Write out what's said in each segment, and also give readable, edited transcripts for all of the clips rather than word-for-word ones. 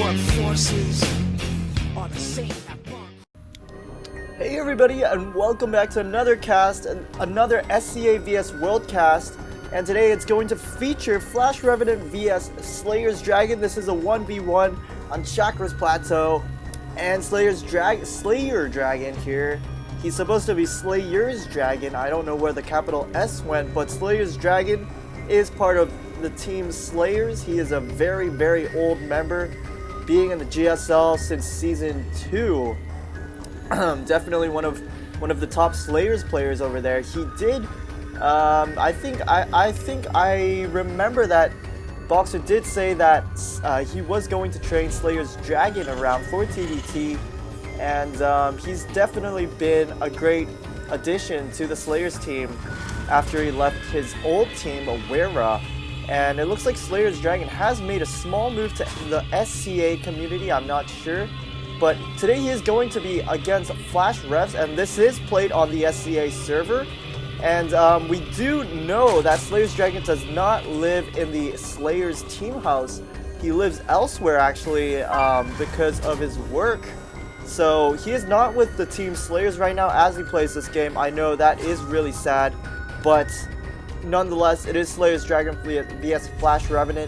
What forces are the same at work? Hey everybody, and welcome back to another cast, another SCA vs World cast. And today it's going to feature FlashRevenant vs SlayerSDragon. This is a 1v1 on Chakra's Plateau. And SlayerSDragon here. He's supposed to be SlayerSDragon. I don't know where the capital S went, but SlayerSDragon is part of the team Slayers. He is a very, very old member, being in the GSL since Season 2. Definitely one of the top Slayers players over there. He did, I think I remember that Boxer did say that he was going to train SlayerSDragon around for TvZ, and he's definitely been a great addition to the Slayers team after he left his old team, Awera. And it looks like SlayerSDragon has made a small move to the SCA community, I'm not sure. But today he is going to be against FlashRevs, and this is played on the SCA server. And we do know that SlayerSDragon does not live in the Slayers team house. He lives elsewhere actually because of his work. So he is not with the team Slayers right now as he plays this game. I know that is really sad, but nonetheless it is SlayerSDragon vs FlashRevenant.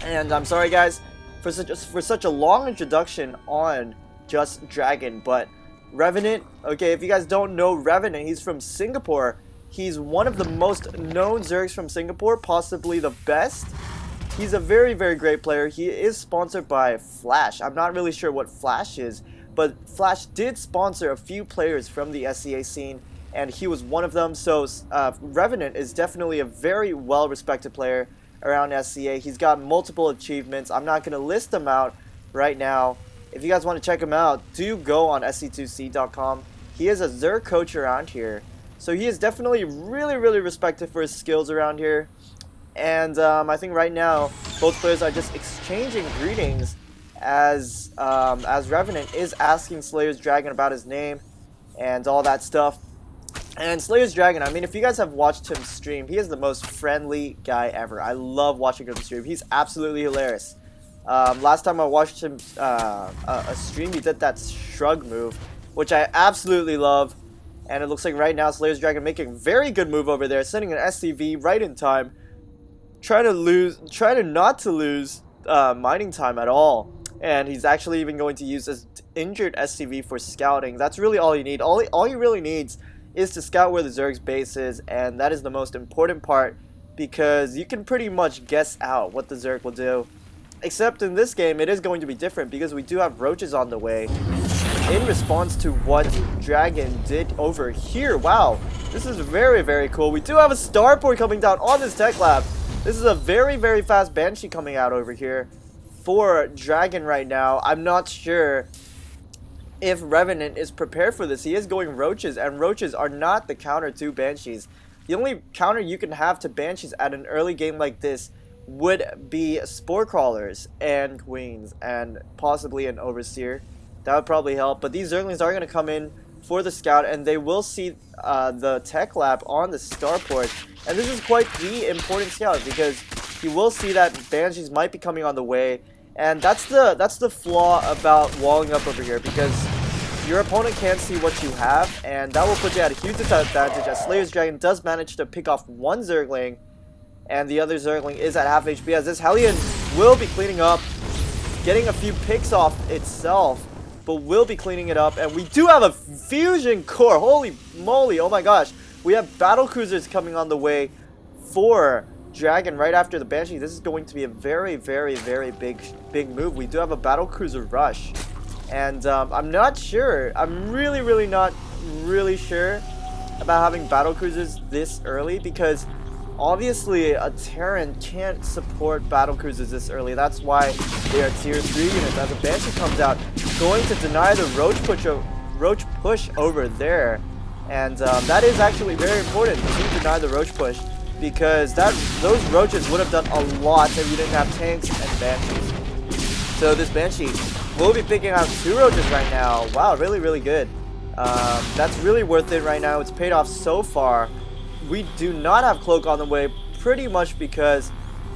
And I'm sorry guys for such a long introduction on just Dragon, but Revenant, okay, if you guys don't know Revenant, he's from Singapore. He's one of the most known Zergs from Singapore, possibly the best. He's a very, very great player. He is sponsored by Flash. I'm not really sure what Flash is, but Flash did sponsor a few players from the SCA scene, and he was one of them. So Revenant is definitely a very well-respected player around SCA. He's got multiple achievements. I'm not going to list them out right now. If you guys want to check him out, do go on sc2c.com. He is a Zerg coach around here. So he is definitely really, really respected for his skills around here. And I think right now, both players are just exchanging greetings as Revenant is asking SlayerSDragon about his name and all that stuff. And SlayerSDragon, I mean, if you guys have watched him stream, he is the most friendly guy ever. I love watching him stream. He's absolutely hilarious. Last time I watched him a stream, he did that shrug move, which I absolutely love. And it looks like right now SlayerSDragon making a very good move over there, sending an SCV right in time, trying to not to lose mining time at all. And he's actually even going to use his injured SCV for scouting. That's really all you need. All he really needs is to scout where the Zerg's base is, and that is the most important part, because you can pretty much guess out what the Zerg will do. Except in this game, it is going to be different because we do have roaches on the way. In response to what Dragon did over here. Wow, this is very, very cool. We do have a starport coming down on this tech lab. This is a very, very fast Banshee coming out over here for Dragon right now. I'm not sure if Revenant is prepared for this. He is going roaches, and roaches are not the counter to Banshees. The only counter you can have to Banshees at an early game like this would be Spore Crawlers and Queens, and possibly an Overseer. That would probably help, but these Zerglings are going to come in for the scout, and they will see the tech lab on the starport. And this is quite the important scout, because he will see that Banshees might be coming on the way. And that's the flaw about walling up over here, because your opponent can't see what you have, and that will put you at a huge disadvantage, as SlayerSDragon does manage to pick off one Zergling, and the other Zergling is at half HP, as this Hellion will be cleaning up, getting a few picks off itself, but will be cleaning it up. And we do have a fusion core. Holy moly, oh my gosh. We have battle cruisers coming on the way for Dragon right after the Banshee. This is going to be a very, very, very big move. We do have a battle cruiser rush, and I'm not sure. I'm really not really sure about having battle cruisers this early, because obviously a Terran can't support battle cruisers this early. That's why they are tier 3 units. As a Banshee comes out, going to deny the roach push over there, and that is actually very important to deny the roach push, because those roaches would have done a lot if you didn't have tanks and Banshees. So this Banshee will be picking out 2 roaches right now. Wow, really good. That's really worth it right now. It's paid off so far. We do not have Cloak on the way, pretty much because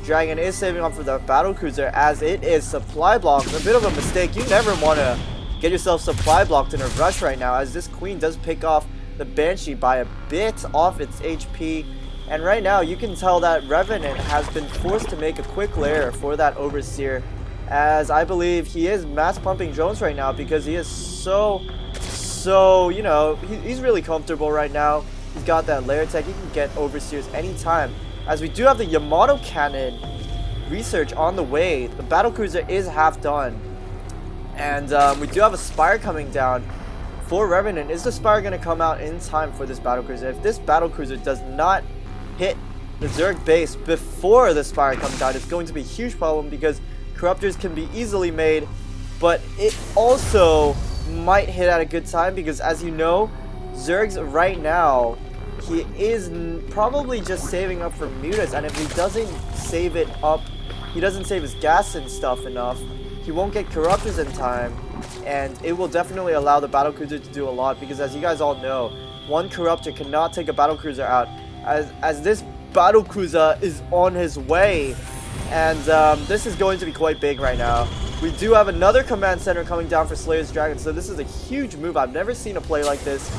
Dragon is saving up for the battle cruiser as it is supply blocked. A bit of a mistake. You never want to get yourself supply blocked in a rush right now, as this queen does pick off the Banshee by a bit off its HP. And right now you can tell that Revenant has been forced to make a quick lair for that Overseer, as I believe he is mass pumping drones right now because he is so you know, he's really comfortable right now. He's got that lair tech. He can get Overseers anytime, as we do have the Yamato cannon research on the way. The battle cruiser is half done, and we do have a Spire coming down for Revenant. Is the Spire going to come out in time for this battle cruiser? If this battle cruiser does not hit the Zerg base before the Spire comes out, it's going to be a huge problem, because Corruptors can be easily made, but it also might hit at a good time, because as you know, Zerg's right now, he is probably just saving up for mutas, and if he doesn't save it up, he doesn't save his gas and stuff enough, he won't get Corruptors in time, and it will definitely allow the battle cruiser to do a lot, because as you guys all know, one Corruptor cannot take a battle cruiser out, as this battle cruiser is on his way, and this is going to be quite big right now. We do have another command center coming down for SlayerSDragon, so this is a huge move. I've never seen a play like this.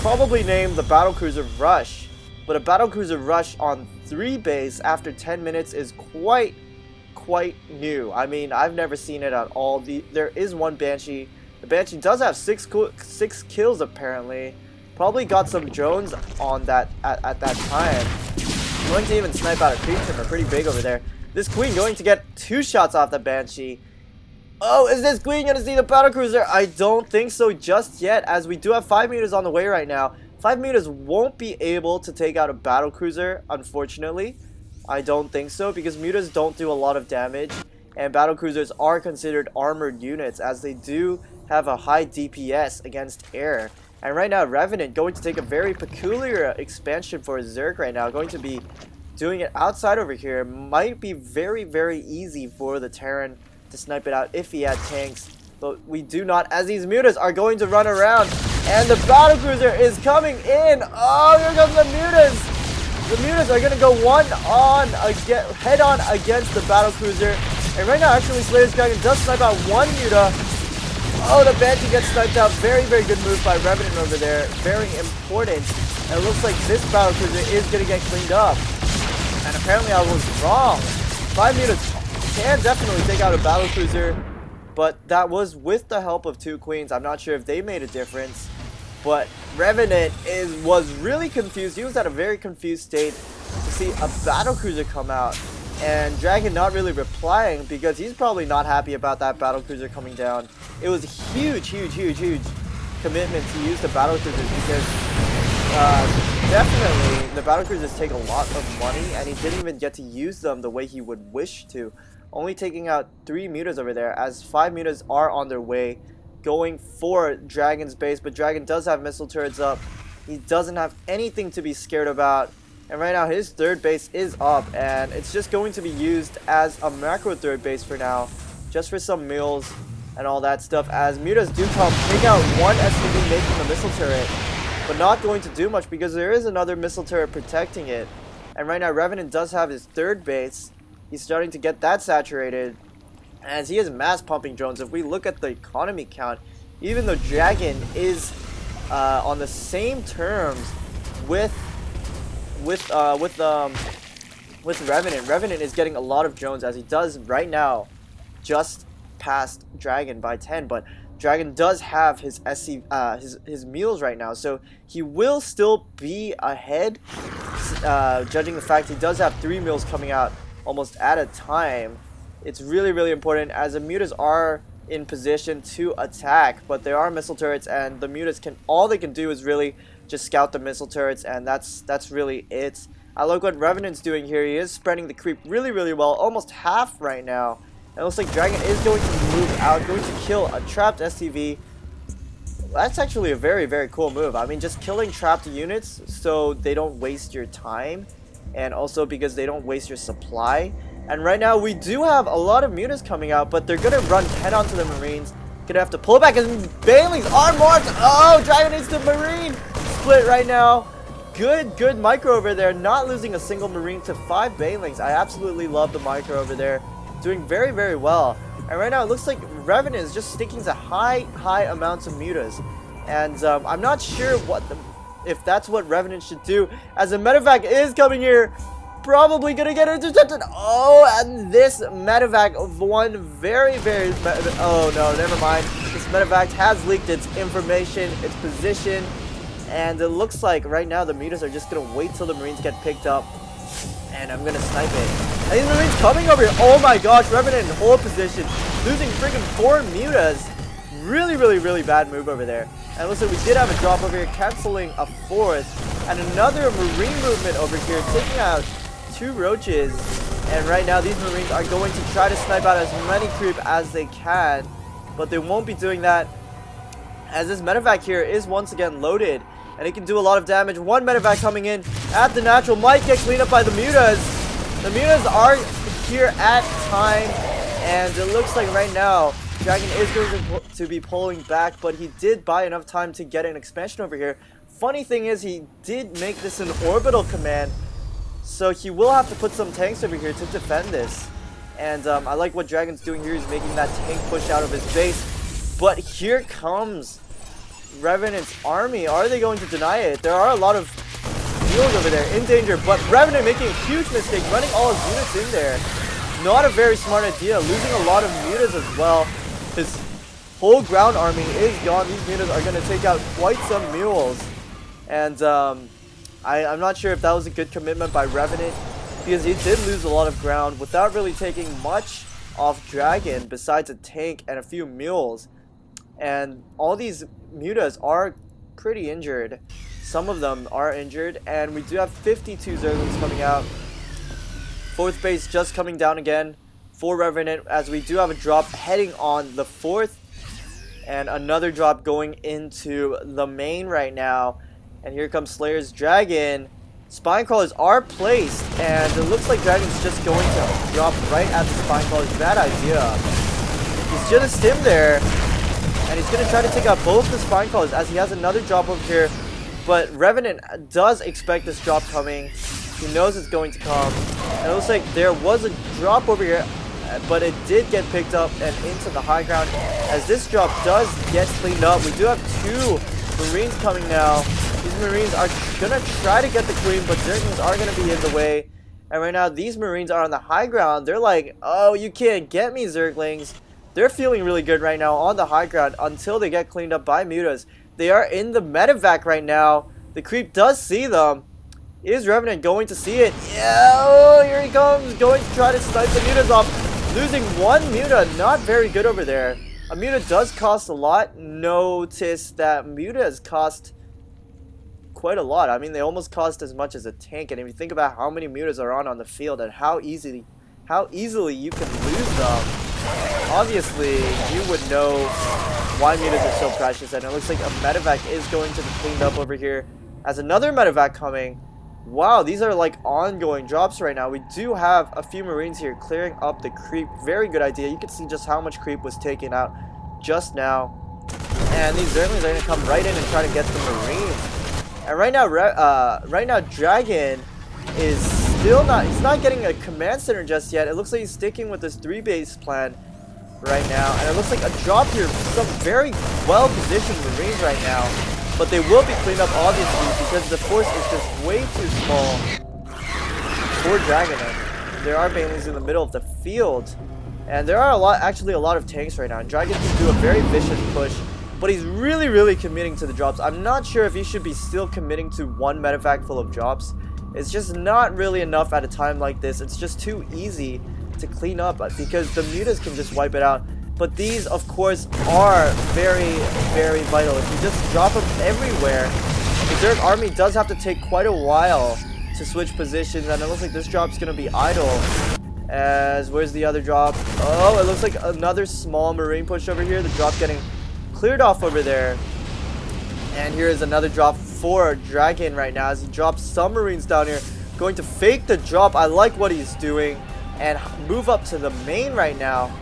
Probably named the Battlecruiser Rush, but a Battlecruiser Rush on 3 base after 10 minutes is quite new. I mean, I've never seen it at all. There is one Banshee. The Banshee does have 6 kills apparently. Probably got some drones on that at that time. Going to even snipe out a creep timber, pretty big over there. This queen going to get 2 shots off the Banshee. Oh, is this queen going to see the battle cruiser? I don't think so just yet, as we do have 5 meters on the way right now. 5 meters won't be able to take out a battle cruiser, unfortunately. I don't think so, because mutas don't do a lot of damage, and battle cruisers are considered armored units, as they do have a high DPS against air. And right now, Revenant going to take a very peculiar expansion for his Zerg right now, going to be doing it outside over here. Might be very easy for the Terran to snipe it out if he had tanks, but we do not, as these mutas are going to run around, and the battle cruiser is coming in. Oh, here comes the mutas. The mutas are going to go head on against the battle cruiser, and right now actually SlayerSDragon does snipe out one muta. Oh, the Banshee gets sniped out. Very good move by Revenant over there. Very important. And it looks like this battle cruiser is going to get cleaned up. And apparently I was wrong. 5 mutas can definitely take out a battle cruiser, but that was with the help of 2 queens. I'm not sure if they made a difference, but Revenant was really confused. He was at a very confused state to see a battle cruiser come out, and Dragon not really replying because he's probably not happy about that battle cruiser coming down. It was a huge commitment to use the battle cruisers, because definitely the battle cruisers take a lot of money, and he didn't even get to use them the way he would wish to. Only taking out 3 mutas over there, as 5 mutas are on their way going for Dragon's base, but Dragon does have missile turrets up. He doesn't have anything to be scared about, and right now his 3rd base is up, and it's just going to be used as a macro 3rd base for now, just for some mills and all that stuff, as mutas do come, take out one SUV making the missile turret, but not going to do much because there is another missile turret protecting it. And right now Revenant does have his 3rd base. He's starting to get that saturated, as he is mass pumping drones. If we look at the economy count, even though Dragon is on the same terms with Revenant, Revenant is getting a lot of drones, as he does right now just past Dragon by 10, but Dragon does have his his meals right now, so he will still be ahead, judging the fact he does have 3 meals coming out almost at a time. It's really important, as the mutas are in position to attack, but there are missile turrets, and the mutas all they can do is really just scout the missile turrets, and that's really it. I like what Revenant's doing here. He is spreading the creep really well, almost half right now. It looks like Dragon is going to move out, going to kill a trapped SCV. That's actually a very cool move. I mean, just killing trapped units so they don't waste your time, and also because they don't waste your supply. And right now we do have a lot of mutas coming out, but they're gonna run head onto the Marines. Gonna have to pull back, and Bailey's on march. Oh, Dragon needs the Marine split right now. good micro over there, not losing a single Marine to 5 Banelings. I absolutely love the micro over there, doing very well. And right now it looks like Revenant is just sticking to high amounts of mutas. And I'm not sure if that's what Revenant should do, as a medevac is coming here, probably gonna get intercepted. Oh, and this medevac one very oh no, never mind. This medevac has leaked its information, its position, and it looks like right now the mutas are just gonna wait till the Marines get picked up, and I'm gonna snipe it. And these Marines coming over here. Oh my gosh, Revenant in hold position, losing freaking 4 mutas. Really bad move over there. And listen, we did have a drop over here, canceling a 4th, and another Marine movement over here, taking out 2 roaches. And right now these Marines are going to try to snipe out as many creep as they can, but they won't be doing that, as this medevac here is once again loaded, and it can do a lot of damage. One medevac coming in at the natural might get cleaned up by the mutas. The mutas are here at time, and it looks like right now Dragon is going to be pulling back, but he did buy enough time to get an expansion over here. Funny thing is, he did make this an orbital command, so he will have to put some tanks over here to defend this. And I like what Dragon's doing here. He's making that tank push out of his base. But here comes Revenant's army. Are they going to deny it? There are a lot of heals over there in danger, but Revenant making a huge mistake, running all his units in there. Not a very smart idea, losing a lot of mutas as well. His whole ground army is gone. These mutas are going to take out quite some mules. And I'm not sure if that was a good commitment by Revenant, because he did lose a lot of ground without really taking much off Dragon besides a tank and a few mules. And all these mutas are pretty injured. Some of them are injured, and we do have 52 Zerglings coming out. 4th base just coming down again for Revenant, as we do have a drop heading on the 4th, and another drop going into the main right now. And here comes SlayerSDragon. Spine crawlers are placed, and it looks like Dragon's just going to drop right at the spine crawlers. Bad idea. He's gonna stim there, and he's gonna try to take out both the spine crawlers, as he has another drop over here. But Revenant does expect this drop coming. He knows it's going to come. And it looks like there was a drop over here, but it did get picked up and into the high ground, as this drop does get cleaned up. We do have 2 Marines coming now. These Marines are gonna try to get the queen, but Zerglings are gonna be in the way. And right now these Marines are on the high ground. They're like, oh, you can't get me, Zerglings. They're feeling really good right now on the high ground until they get cleaned up by mutas. They are in the medevac right now. The creep does see them. Is Revenant going to see it? Yeah, oh, here he comes, going to try to snipe the mutas off. Losing 1 muta, not very good over there. A muta does cost a lot. Notice that mutas cost quite a lot. I mean, they almost cost as much as a tank. And if you think about how many mutas are on the field and how easily you can lose them, obviously you would know why mutas are so precious. And it looks like a medevac is going to be cleaned up over here, as another medevac coming. Wow, these are like ongoing drops right now. We do have a few Marines here clearing up the creep. Very good idea. You can see just how much creep was taken out just now. And these Zerglings are going to come right in and try to get the Marines. And right now Dragon is still not, he's not getting a command center just yet. It looks like he's sticking with this 3-base plan right now. And it looks like a drop here. Some very well-positioned Marines right now. But they will be cleaned up, obviously, because the force is just way too small for Dragon. There are Banelings in the middle of the field, and there are actually a lot of tanks right now. And Dragon can do a very vicious push, but he's really committing to the drops. I'm not sure if he should be still committing to 1 medevac full of drops. It's just not really enough at a time like this. It's just too easy to clean up, because the mutas can just wipe it out. But these, of course, are very vital. If you just drop them everywhere, the Zerg army does have to take quite a while to switch positions, and it looks like this drop's going to be idle. As, where's the other drop? Oh, it looks like another small Marine push over here. The drop getting cleared off over there. And here is another drop for Dragon right now, as he drops some Marines down here. Going to fake the drop. I like what he's doing. And move up to the main right now.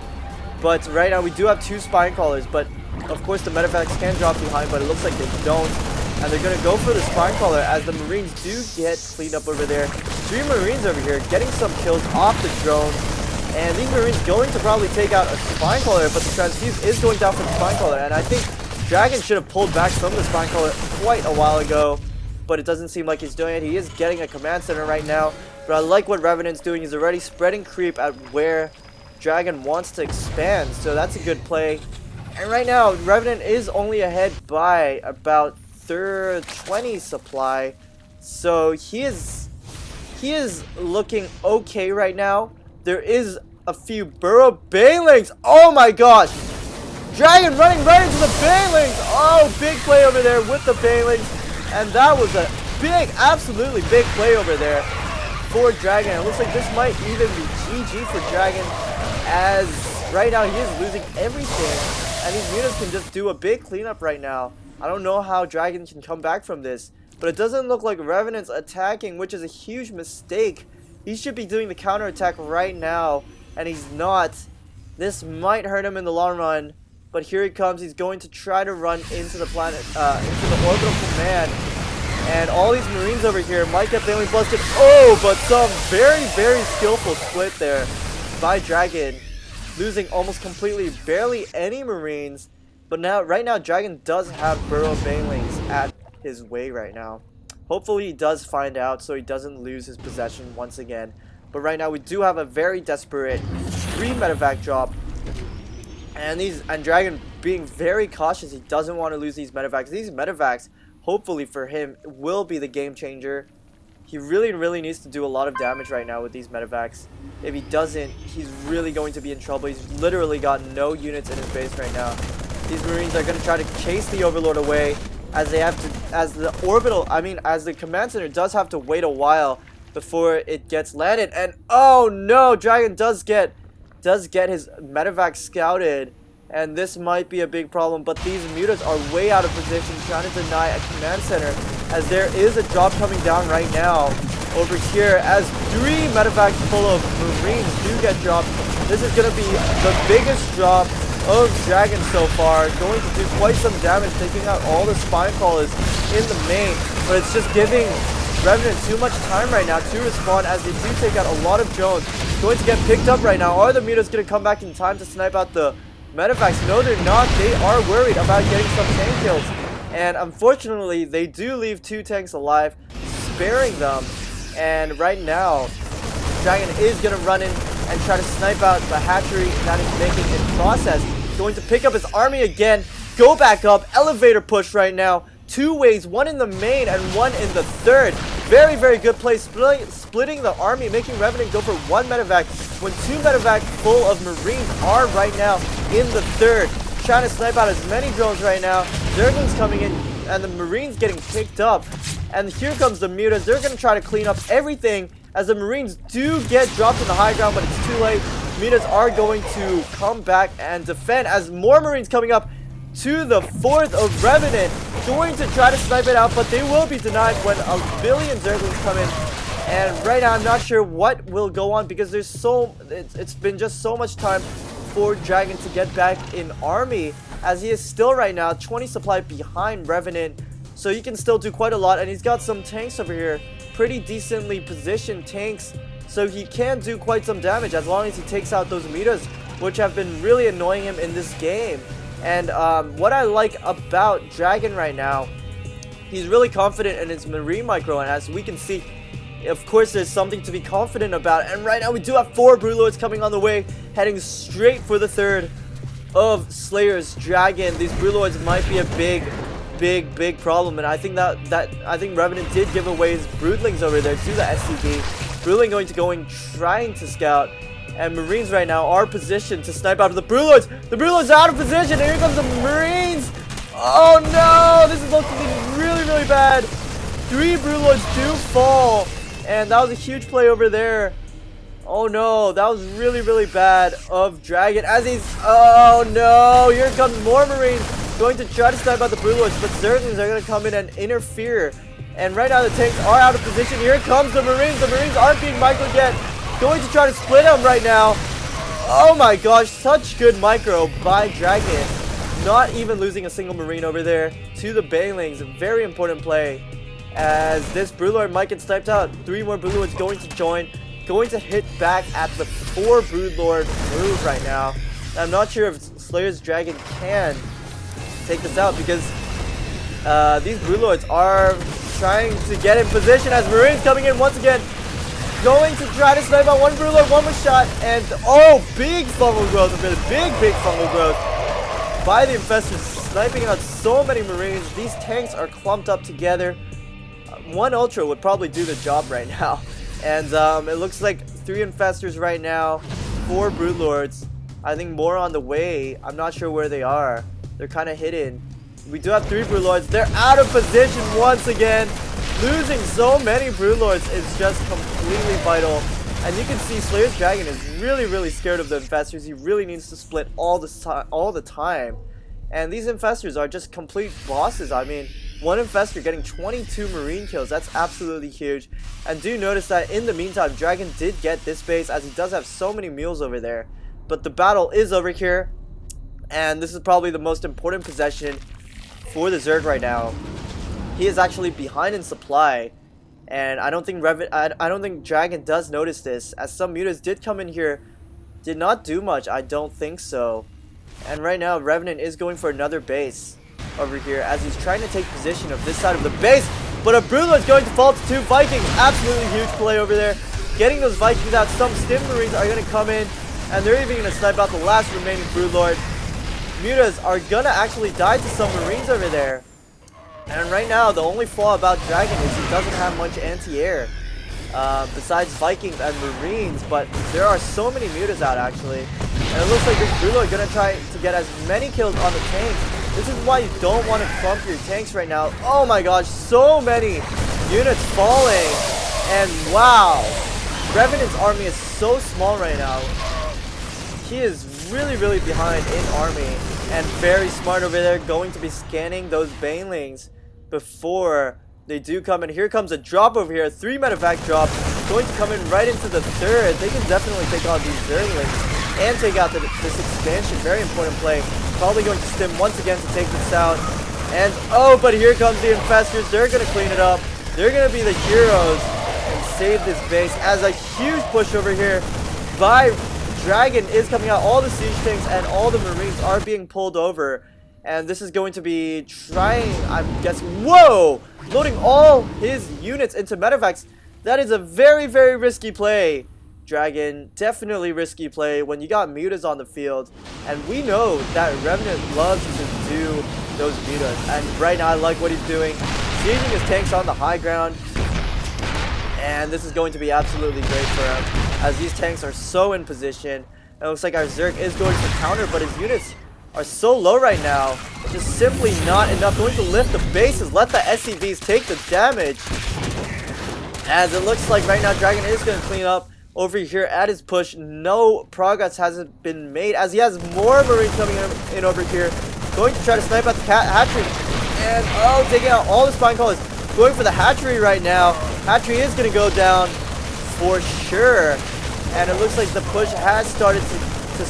But right now we do have 2 spine crawlers, but of course the medevacs can drop behind, but it looks like they don't. And they're gonna go for the spine caller as the Marines do get cleaned up over there. 3 Marines over here getting some kills off the drone. And these Marines going to probably take out a spine caller, but the transfuse is going down for the spine caller. And I think Dragon should have pulled back from the spine caller quite a while ago, but it doesn't seem like he's doing it. He is getting a command center right now, but I like what Revenant's doing. He's already spreading creep at where Dragon wants to expand, so that's a good play. And right now, Revenant is only ahead by about 20 supply, so he is looking okay right now. There is a few burrow banelings. Oh my gosh! Dragon running right into the banelings. Oh, big play over there with the banelings. And that was a big, absolutely big play over there for Dragon. It looks like this might even be GG for Dragon, as right now he is losing everything. And these mutas can just do a big cleanup right now. I don't know how Dragon can come back from this, but it doesn't look like Revenant's attacking, which is a huge mistake. He should be doing the counter attack right now, and he's not. This might hurt him in the long run. But here he comes. He's going to try to run into the planet, into the orbital command. And all these Marines over here might get family busted. Oh, but some very, very skillful split there by Dragon. Losing almost completely, barely any Marines. But now, right now, Dragon does have burrow banelings at his way right now. Hopefully he does find out so he doesn't lose his possession once again. But right now we do have a very desperate 3 medevac drop. And Dragon being very cautious. He doesn't want to lose these medevacs. These medevacs, hopefully for him, will be the game changer. He really, really needs to do a lot of damage right now with these medevacs. If he doesn't, he's really going to be in trouble. He's literally got no units in his base right now. These Marines are going to try to chase the Overlord away, as they have to, as the command center does have to wait a while before it gets landed. And oh no, Dragon does get his medevac scouted, and this might be a big problem. But these mutas are way out of position, trying to deny a command center, as there is a drop coming down right now over here, as 3 medevacs full of Marines do get dropped. This is going to be the biggest drop of Dragon so far, going to do quite some damage, taking out all the spine callers in the main, but it's just giving Revenant too much time right now to respawn, as they do take out a lot of drones. Going to get picked up right now. Are the mutas going to come back in time to snipe out the medevacs? No, they're not. They are worried about getting some tank kills, and unfortunately they do leave 2 tanks alive, sparing them. And right now Dragon is going to run in and try to snipe out the hatchery that is making in process. Going to pick up his army again, go back up, elevator push right now. 2 waves, 1 in the main and 1 in the third. Very, very good play, splitting the army, making Revenant go for 1 medevac when 2 medevac full of Marines are right now in the third. Trying to snipe out as many drones right now. Zergling's coming in and the Marines getting picked up. And here comes the mutas. They're going to try to clean up everything, as the Marines do get dropped in the high ground, but it's too late. Mutas are going to come back and defend, as more Marines coming up to the 4th of Revenant, going to try to snipe it out, but they will be denied when a billion Zerglings come in. And right now I'm not sure what will go on, because there's it's been just so much time for Dragon to get back in army, as he is still right now 20 supply behind Revenant, so he can still do quite a lot. And he's got some tanks over here, pretty decently positioned tanks, so he can do quite some damage as long as he takes out those mutas, which have been really annoying him in this game. And what I like about Dragon right now, he's really confident in his Marine micro, and as we can see, of course there's something to be confident about. And right now we do have 4 Broodlords coming on the way, heading straight for the 3rd of SlayerSDragon. These Broodlords might be a big problem, and I think I think Revenant did give away his Broodlings over there to the SCV. Broodling trying to scout. And Marines right now are positioned to snipe out of the Broodlords. The Broodlords are out of position. And here comes the Marines. Oh no, this is looking really, really bad. 3 Broodlords do fall. And that was a huge play over there. Oh no, that was really, really bad of Dragon. Oh no, here comes more Marines going to try to snipe out the Broodlords, but Zerglings are going to come in and interfere. And right now the tanks are out of position. Here comes the Marines. The Marines aren't being microed yet. Going to try to split them right now. Oh my gosh, such good micro by Dragon. not even losing a single Marine over there to the Banelings. A very important play, as this Broodlord might get sniped out. 3 more Broodlords going to join, going to hit back at the 4 Broodlord move right now. I'm not sure if SlayerSDragon can take this out, because these Broodlords are trying to get in position as Marines coming in once again. Going to try to snipe out one Broodlord, one more shot, and oh, big fungal growth, a big fungal growth by the Infestors, sniping out so many Marines. These tanks are clumped up together. One Ultra would probably do the job right now. And it looks like 3 Infestors right now, 4 Broodlords. I think more on the way. I'm not sure where they are. They're kind of hidden. We do have 3 Broodlords. They're out of position once again. Losing so many Broodlords is just completely vital. And you can see SlayerSDragon is really scared of the Infestors. He really needs to split all the time. And these Infestors are just complete bosses. I mean, one Infestor getting 22 Marine kills. That's absolutely huge. And do notice that in the meantime, Dragon did get this base, as he does have so many mules over there. But the battle is over here. And this is probably the most important possession for the Zerg right now. He is actually behind in supply, and I don't think Dragon does notice this, as some mutas did come in here, did not do much. I don't think so. And right now Revenant is going for another base over here, as he's trying to take position of this side of the base, but a Broodlord is going to fall to 2 Vikings. Absolutely huge play over there, getting those Vikings out. Some Stim Marines are going to come in, and they're even going to snipe out the last remaining Broodlord. Mutas are going to actually die to some Marines over there. And right now, the only flaw about Dragon is he doesn't have much anti-air, besides Vikings and Marines, but there are so many mutas out actually. And it looks like this Broodlord is going to try to get as many kills on the tanks. This is why you don't want to clump your tanks right now. Oh my gosh, so many units falling. And wow, Revenant's army is so small right now. He is really behind in army, and very smart over there, going to be scanning those Banelings before they do come in. Here comes a drop over here, 3 medevac drop, going to come in right into the 3rd. They can definitely take on these Zerglings and take out this expansion. Very important play. Probably going to stim once again to take this out. And oh, but here comes the Infestors. They're going to clean it up. They're going to be the heroes and save this base, as a huge push over here by Dragon is coming out. All the siege tanks and all the Marines are being pulled over. And this is going to be trying, I'm guessing, whoa! Loading all his units into medevacs. That is a very risky play, Dragon. Definitely risky play when you got mutas on the field. And we know that Revenant loves to do those mutas. And right now I like what he's doing. Sieging his tanks on the high ground. And this is going to be absolutely great for him, as these tanks are so in position. It looks like our Zerg is going to counter, but his units are so low right now. Just simply not enough. Going to lift the bases, let the SCVs take the damage. As it looks like right now Dragon is going to clean up over here at his push. No progress hasn't been made, as he has more Marines coming in over here. Going to try to snipe out the hatchery. And oh, taking out all the Spine Callers. Going for the hatchery right now. Hatchery is going to go down for sure. And it looks like the push has started to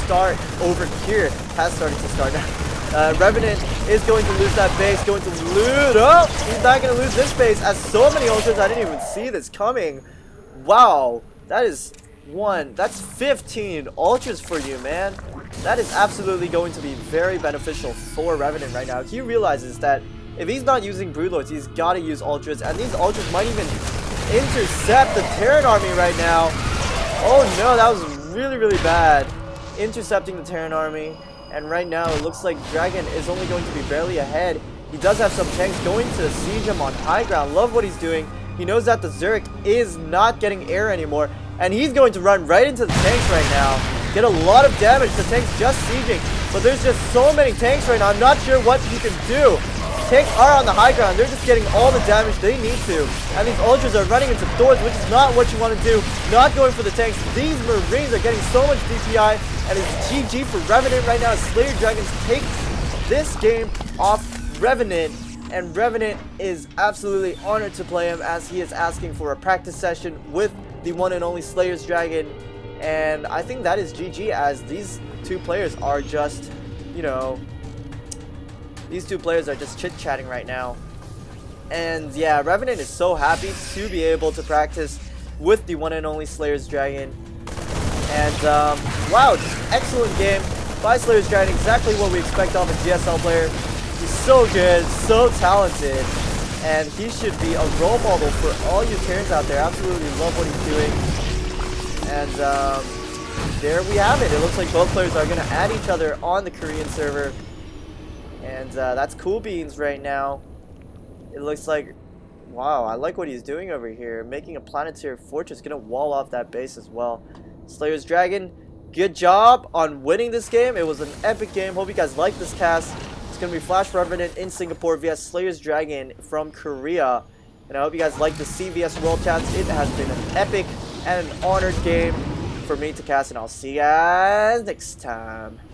start over here. Has started to start now. Revenant is going to lose that base. Going to loot. Oh, he's not going to lose this base, as so many ultras. I didn't even see this coming. Wow. That is that's 15 ultras for you, man. That is absolutely going to be very beneficial for Revenant right now. He realizes that if he's not using Broodlords, he's got to use ultras, and these ultras might even intercept the Terran army right now. Oh no, that was really bad. Intercepting the Terran army, and right now it looks like Dragon is only going to be barely ahead. He does have some tanks going to siege him on high ground. Love what he's doing. He knows that the Zerg is not getting air anymore, and he's going to run right into the tanks right now. Get a lot of damage. The tanks just sieging, but there's just so many tanks right now. I'm not sure what you can do. Tanks are on the high ground. They're just getting all the damage they need to. And these ultras are running into Thors, which is not what you want to do. Not going for the tanks. These Marines are getting so much DPI, and it's GG for Revenant right now. SlayerSDragon take this game off Revenant, and Revenant is absolutely honored to play him, as he is asking for a practice session with the one and only SlayerSDragon. And I think that is GG, as these two players are just, you know, These two players are just chit-chatting right now. And yeah, Revenant is so happy to be able to practice with the one and only SlayerSDragon. And wow, just excellent game by SlayerSDragon. Exactly what we expect of a GSL player. He's so good, so talented, and he should be a role model for all you Terrans out there. Absolutely love what he's doing. And there we have it. It looks like both players are going to add each other on the Korean server. And that's cool beans right now. It looks like, wow, I like what he's doing over here. Making a planetary fortress, going to wall off that base as well. SlayerSDragon, good job on winning this game. It was an epic game. Hope you guys like this cast. It's going to be FlashRevenant in Singapore vs SlayerSDragon from Korea. And I hope you guys like the CVS World Cast. It has been an epic and an honored game for me to cast. And I'll see you guys next time.